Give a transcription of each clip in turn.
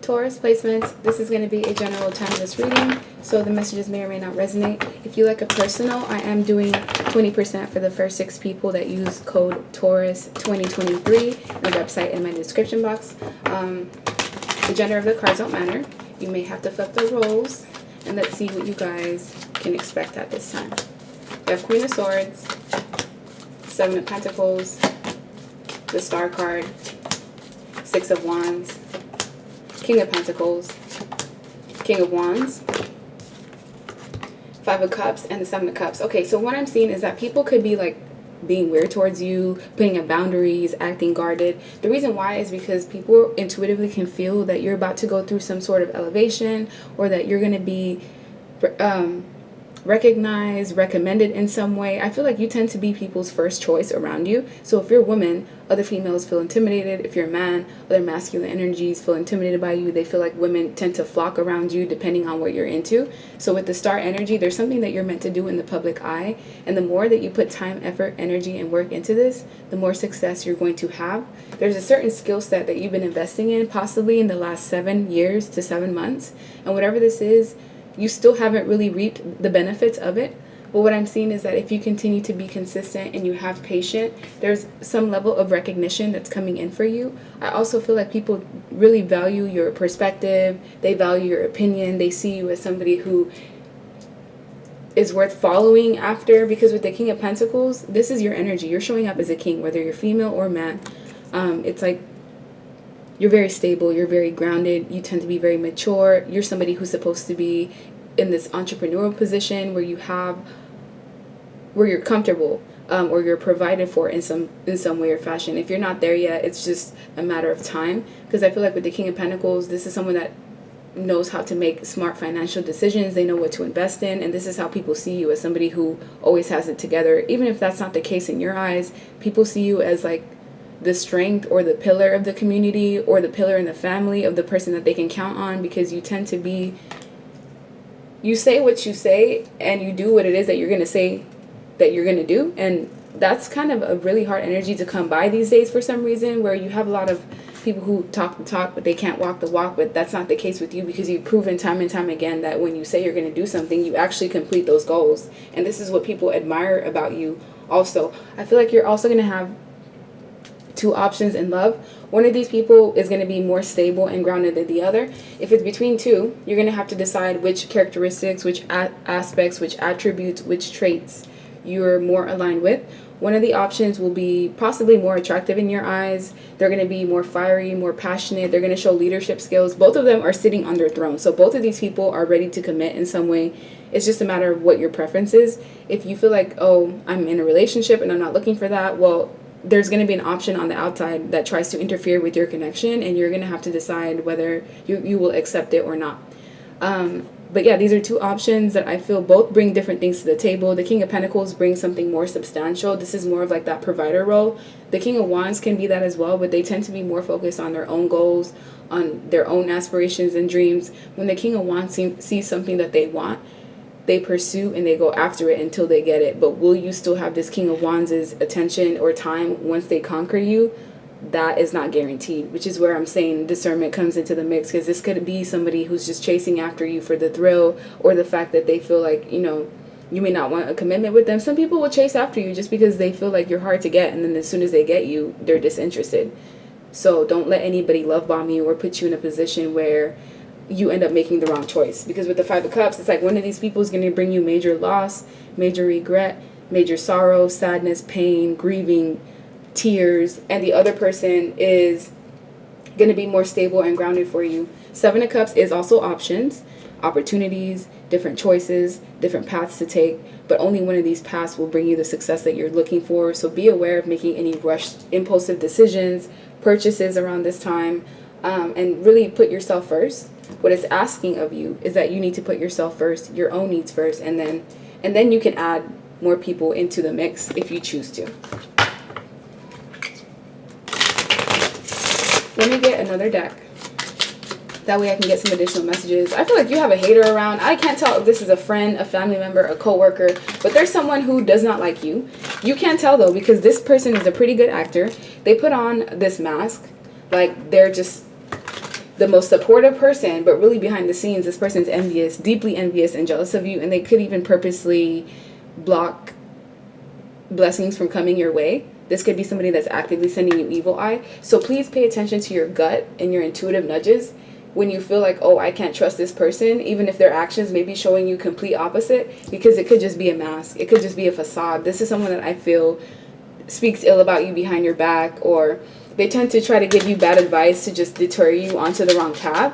Taurus placements. This is going to be a general timeless reading, so the messages may or may not resonate. If you like a personal, I am doing 20% for the first 6 people that use code Taurus 2023. My website in my description box. The gender of the cards don't matter. You may have to flip the roles, and let's see what you guys can expect at this time. We have Queen of Swords, 7 of Pentacles, the Star card, 6 of Wands, King of Pentacles, King of Wands, 5 of Cups, and the 7 of Cups. Okay, so what I'm seeing is that people could be like being weird towards you, putting up boundaries, acting guarded. The reason why is because people intuitively can feel that you're about to go through some sort of elevation, or that you're going to be recognized, recommended in some way. I feel like you tend to be people's first choice around you. So if you're a woman, other females feel intimidated. If you're a man, other masculine energies feel intimidated by you. They feel like women tend to flock around you depending on what you're into. So with the star energy, there's something that you're meant to do in the public eye. And the more that you put time, effort, energy, and work into this, the more success you're going to have. There's a certain skill set that you've been investing in, possibly in the last 7 years to 7 months. And whatever this is, you still haven't really reaped the benefits of it. But what I'm seeing is that if you continue to be consistent and you have patience, there's some level of recognition that's coming in for you. I also feel like people really value your perspective. They value your opinion. They see you as somebody who is worth following after, because with the King of Pentacles, this is your energy. You're showing up as a king, whether you're female or man. It's like you're very stable, you're very grounded, you tend to be very mature. You're somebody who's supposed to be in this entrepreneurial position where you're comfortable, or you're provided for in some way or fashion. If you're not there yet, it's just a matter of time, because I feel like with the King of Pentacles, this is someone that knows how to make smart financial decisions. They know what to invest in, and this is how people see you, as somebody who always has it together. Even if that's not the case in your eyes, people see you as like the strength or the pillar of the community, or the pillar in the family of the person that they can count on, because you tend to be, you say what you say and you do what it is that you're going to say that you're going to do. And that's kind of a really hard energy to come by these days for some reason, where you have a lot of people who talk the talk but they can't walk the walk. But that's not the case with you, because you've proven time and time again that when you say you're going to do something, you actually complete those goals. And this is what people admire about you. Also, I feel like you're also going to have 2 options in love. One of these people is going to be more stable and grounded than the other. If it's between 2, you're going to have to decide which characteristics, which aspects, which attributes, which traits you're more aligned with. One of the options will be possibly more attractive in your eyes. They're going to be more fiery, more passionate. They're going to show leadership skills. Both of them are sitting on their throne. So both of these people are ready to commit in some way. It's just a matter of what your preference is. If you feel like, oh, I'm in a relationship and I'm not looking for that, well, there's going to be an option on the outside that tries to interfere with your connection, and you're going to have to decide whether you will accept it or not. But yeah, these are 2 options that I feel both bring different things to the table. The King of Pentacles brings something more substantial. This is more of like that provider role. The King of Wands can be that as well, but they tend to be more focused on their own goals, on their own aspirations and dreams. When the King of Wands sees something that they want, they pursue and they go after it until they get it. But will you still have this King of Wands' attention or time once they conquer you? That is not guaranteed, which is where I'm saying discernment comes into the mix, because this could be somebody who's just chasing after you for the thrill, or the fact that they feel like, you know, you may not want a commitment with them. Some people will chase after you just because they feel like you're hard to get, and then as soon as they get you, they're disinterested. So don't let anybody love bomb you or put you in a position where you end up making the wrong choice. Because with the 5 of Cups, it's like one of these people is going to bring you major loss, major regret, major sorrow, sadness, pain, grieving, tears, and the other person is going to be more stable and grounded for you. 7 of Cups is also options, opportunities, different choices, different paths to take, but only one of these paths will bring you the success that you're looking for. So be aware of making any rushed, impulsive decisions, purchases around this time, and really put yourself first. What it's asking of you is that you need to put yourself first, your own needs first, and then you can add more people into the mix if you choose to. Let me get another deck. That way I can get some additional messages. I feel like you have a hater around. I can't tell if this is a friend, a family member, a coworker, but there's someone who does not like you. You can't tell though, because this person is a pretty good actor. They put on this mask like they're just the most supportive person, but really behind the scenes, this person's envious, deeply envious and jealous of you, and they could even purposely block blessings from coming your way. This could be somebody that's actively sending you evil eye. So please pay attention to your gut and your intuitive nudges when you feel like, oh, I can't trust this person, even if their actions may be showing you complete opposite, because it could just be a mask. It could just be a facade. This is someone that I feel speaks ill about you behind your back, or they tend to try to give you bad advice to just deter you onto the wrong path.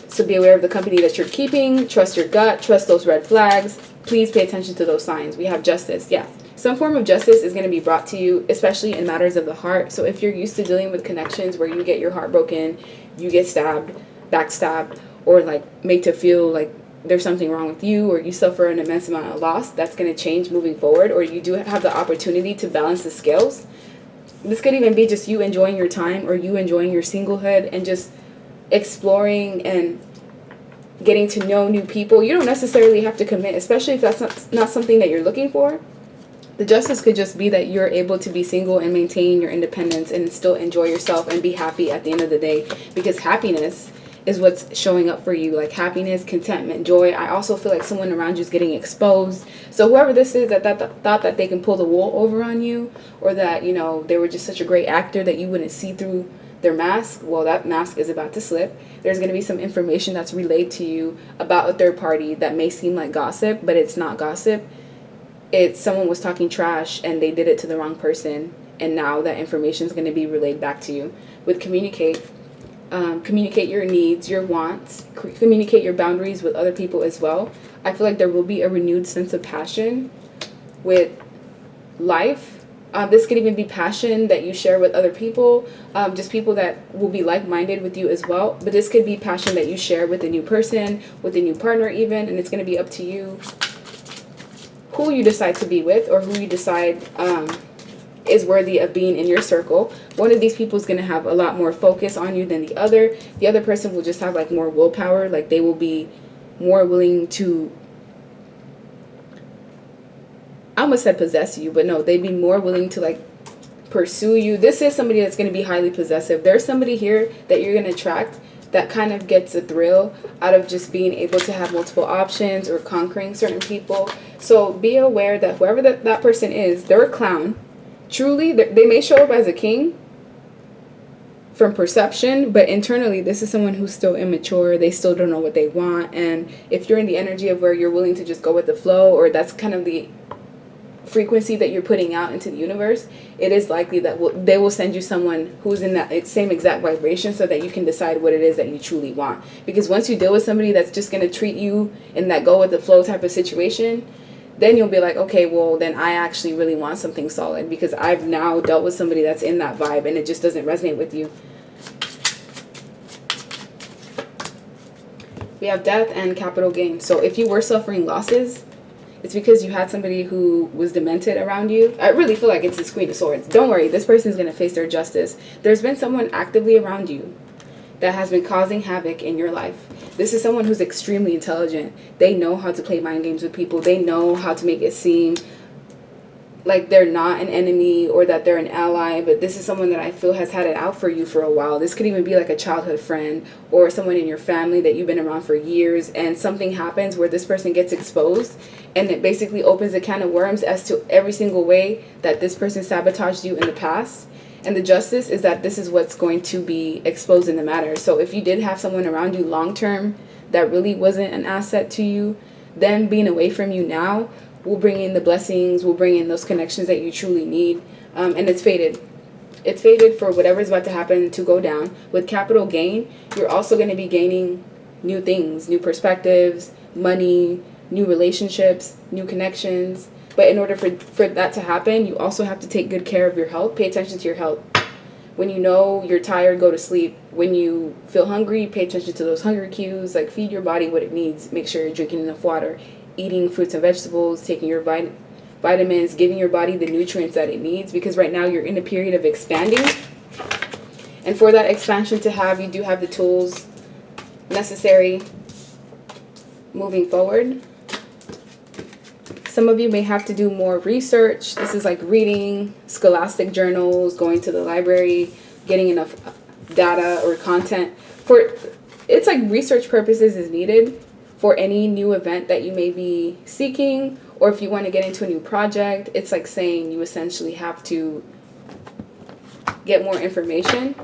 So be aware of the company that you're keeping. Trust your gut. Trust those red flags. Please pay attention to those signs. We have justice. Yeah. Some form of justice is going to be brought to you, especially in matters of the heart. So if you're used to dealing with connections where you get your heart broken, you get stabbed, backstabbed, or like made to feel like there's something wrong with you, or you suffer an immense amount of loss, that's going to change moving forward, or you do have the opportunity to balance the scales. This could even be just you enjoying your time, or you enjoying your singlehood and just exploring and getting to know new people. You don't necessarily have to commit, especially if that's not something that you're looking for. The justice could just be that you're able to be single and maintain your independence and still enjoy yourself and be happy at the end of the day, because happiness is what's showing up for you. Like happiness, contentment, joy. I also feel like someone around you is getting exposed. So whoever this is that thought that they can pull the wool over on you, or that, you know, they were just such a great actor that you wouldn't see through their mask, well, that mask is about to slip. There's going to be some information that's relayed to you about a third party that may seem like gossip, but it's not gossip. It's someone was talking trash and they did it to the wrong person, and now that information is going to be relayed back to you. With communicate your needs, your wants, communicate your boundaries with other people as well. I feel like there will be a renewed sense of passion with life. This could even be passion that you share with other people, just people that will be like-minded with you as well. But this could be passion that you share with a new person, with a new partner even, and it's going to be up to you who you decide to be with, or who you decide is worthy of being in your circle. One of these people is going to have a lot more focus on you than the other. The other person will just have like more willpower, like they will be more willing to, I almost said possess you, but no, they'd be more willing to like pursue you. This is somebody that's going to be highly possessive. There's somebody here that you're going to attract that kind of gets a thrill out of just being able to have multiple options or conquering certain people. So be aware that whoever that person is, they're a clown. Truly, they may show up as a king from perception, but internally, this is someone who's still immature. They still don't know what they want. And if you're in the energy of where you're willing to just go with the flow, or that's kind of the frequency that you're putting out into the universe, it is likely that they will send you someone who's in that same exact vibration, so that you can decide what it is that you truly want. Because once you deal with somebody that's just going to treat you in that go with the flow type of situation, then you'll be like, okay, well, then I actually really want something solid, because I've now dealt with somebody that's in that vibe and it just doesn't resonate with you. We have death and capital gain. So if you were suffering losses, it's because you had somebody who was demented around you. I really feel like it's this Queen of Swords. Don't worry, this person's going to face their justice. There's been someone actively around you that has been causing havoc in your life. This is someone who's extremely intelligent. They know how to play mind games with people. They know how to make it seem like they're not an enemy or that they're an ally, but this is someone that I feel has had it out for you for a while. This could even be like a childhood friend or someone in your family that you've been around for years, and something happens where this person gets exposed, and it basically opens a can of worms as to every single way that this person sabotaged you in the past. And the justice is that this is what's going to be exposed in the matter. So if you did have someone around you long term that really wasn't an asset to you, them being away from you now will bring in the blessings, will bring in those connections that you truly need. And it's fated. It's fated for whatever's about to happen to go down. With capital gain, you're also going to be gaining new things, new perspectives, money, new relationships, new connections. But in order for that to happen, you also have to take good care of your health. Pay attention to your health. When you know you're tired, go to sleep. When you feel hungry, pay attention to those hunger cues. Like, feed your body what it needs. Make sure you're drinking enough water, eating fruits and vegetables, taking your vitamins, giving your body the nutrients that it needs. Because right now you're in a period of expanding. And for that expansion to have, you do have the tools necessary moving forward. Some of you may have to do more research. This is like reading scholastic journals, going to the library, getting enough data or content for, it's like research purposes is needed for any new event that you may be seeking, or if you want to get into a new project. It's like saying you essentially have to get more information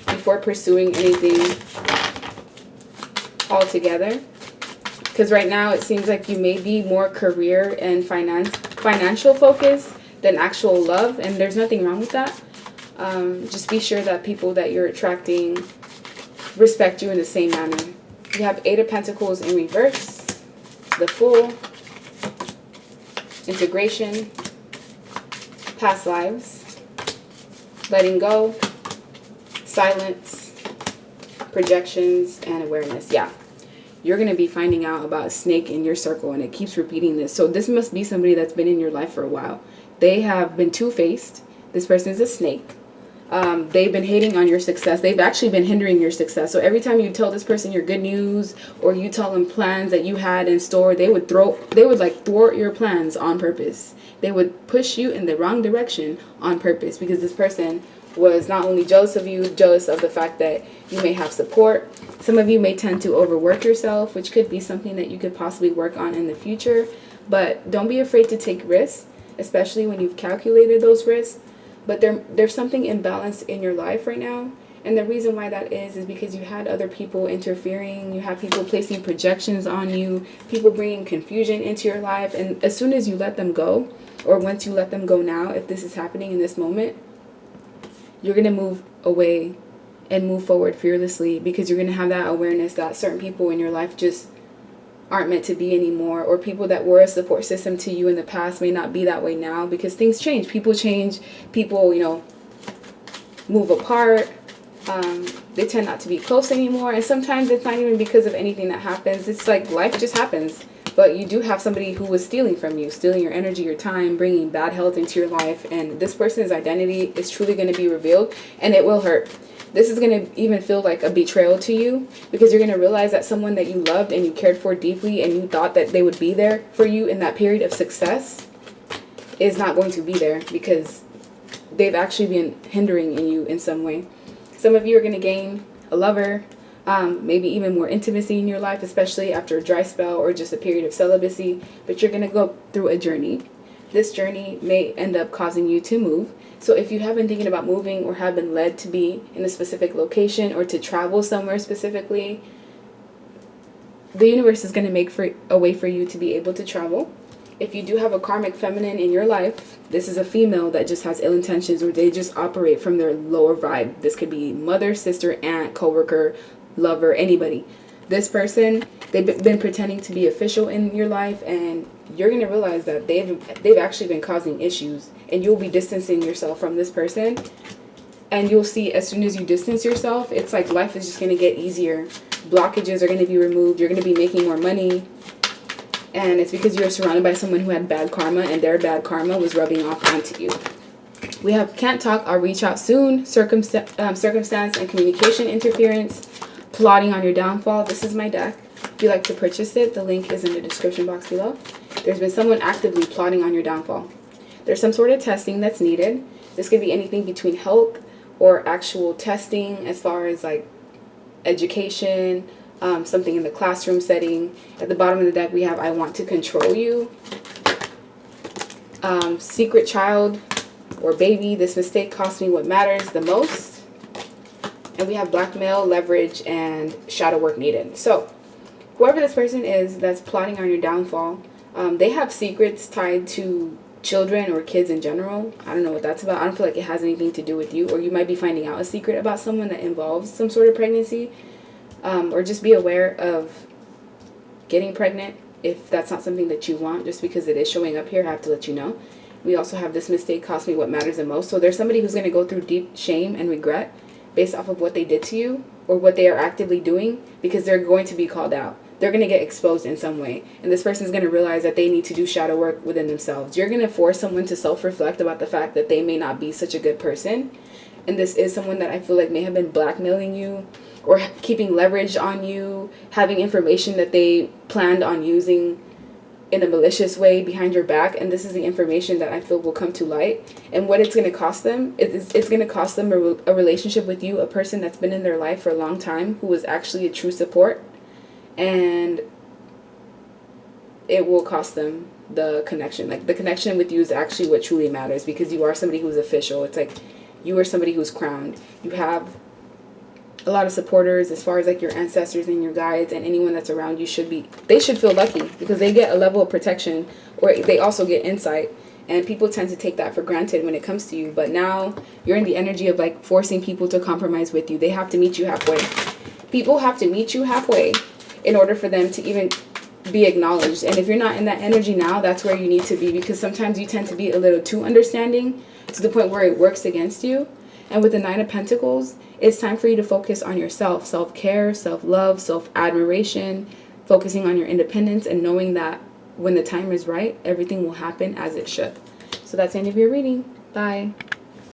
before pursuing anything altogether. Because right now it seems like you may be more career and financial focused than actual love, and there's nothing wrong with that. Just be sure that people that you're attracting respect you in the same manner. You have Eight of Pentacles in reverse, the Fool, integration, past lives, letting go, silence, projections, and awareness. Yeah, you're going to be finding out about a snake in your circle, and it keeps repeating this. So this must be somebody that's been in your life for a while. They have been two-faced. This person is a snake. They've been hating on your success. They've actually been hindering your success. So every time you tell this person your good news, or you tell them plans that you had in store, they would like thwart your plans on purpose. They would push you in the wrong direction on purpose, because this person was not only jealous of you, jealous of the fact that you may have support. Some of you may tend to overwork yourself, which could be something that you could possibly work on in the future. But don't be afraid to take risks, especially when you've calculated those risks. But there's something imbalanced in your life right now. And the reason why that is because you had other people interfering. You had people placing projections on you, people bringing confusion into your life. And as soon as you let them go, or once you let them go now, if this is happening in this moment, you're going to move away and move forward fearlessly, because you're going to have that awareness that certain people in your life just aren't meant to be anymore, or people that were a support system to you in the past may not be that way now, because things change. People change. People, move apart. They tend not to be close anymore. And sometimes it's not even because of anything that happens. It's like life just happens. But you do have somebody who was stealing from you, stealing your energy, your time, bringing bad health into your life. And this person's identity is truly going to be revealed, and it will hurt. This is going to even feel like a betrayal to you, because you're going to realize that someone that you loved and you cared for deeply, and you thought that they would be there for you in that period of success, is not going to be there, because they've actually been hindering in you in some way. Some of you are going to gain a lover, maybe even more intimacy in your life, especially after a dry spell or just a period of celibacy. But you're going to go through a journey. This journey may end up causing you to move. So if you have been thinking about moving, or have been led to be in a specific location, or to travel somewhere specifically, the universe is going to make a way for you to be able to travel. If you do have a karmic feminine in your life, this is a female that just has ill intentions, or they just operate from their lower vibe. This could be mother, sister, aunt, coworker, lover, anybody. This person, they've been pretending to be official in your life, and you're going to realize that they've actually been causing issues, and you'll be distancing yourself from this person. And you'll see, as soon as you distance yourself, it's like life is just going to get easier. Blockages are going to be removed. You're going to be making more money. And it's because you're surrounded by someone who had bad karma, and their bad karma was rubbing off onto you. We have can't talk, I'll reach out soon, circumstance and communication interference, plotting on your downfall. This is my deck. If you'd like to purchase it, the link is in the description box below. There's been someone actively plotting on your downfall. There's some sort of testing that's needed. This could be anything between health or actual testing, as far as like education, something in the classroom setting. At the bottom of the deck, we have I want to control you. Secret child or baby. This mistake cost me what matters the most. And we have blackmail, leverage, and shadow work needed. So whoever this person is that's plotting on your downfall, they have secrets tied to children or kids in general. I don't know what that's about. I don't feel like it has anything to do with you. Or you might be finding out a secret about someone that involves some sort of pregnancy. Or just be aware of getting pregnant if that's not something that you want. Just because it is showing up here, I have to let you know. We also have this mistake cost me what matters the most. So there's somebody who's going to go through deep shame and regret based off of what they did to you, or what they are actively doing, because they're going to be called out. They're going to get exposed in some way. And this person is going to realize that they need to do shadow work within themselves. You're going to force someone to self-reflect about the fact that they may not be such a good person. And this is someone that I feel like may have been blackmailing you, or keeping leverage on you, having information that they planned on using in a malicious way behind your back, and this is the information that I feel will come to light. And what it's going to cost them, it's going to cost them a relationship with you, a person that's been in their life for a long time, who was actually a true support, and it will cost them the connection. Like, the connection with you is actually what truly matters, because you are somebody who's official. It's like you are somebody who's crowned. You have a lot of supporters as far as like your ancestors and your guides, and anyone that's around you they should feel lucky, because they get a level of protection, or they also get insight, and people tend to take that for granted when it comes to you. But now you're in the energy of like forcing people to compromise with you. They have to meet you halfway. People have to meet you halfway in order for them to even be acknowledged. And if you're not in that energy now, that's where you need to be, because sometimes you tend to be a little too understanding to the point where it works against you. And with the Nine of Pentacles, it's time for you to focus on yourself, self-care, self-love, self-admiration, focusing on your independence, and knowing that when the time is right, everything will happen as it should. So that's the end of your reading. Bye.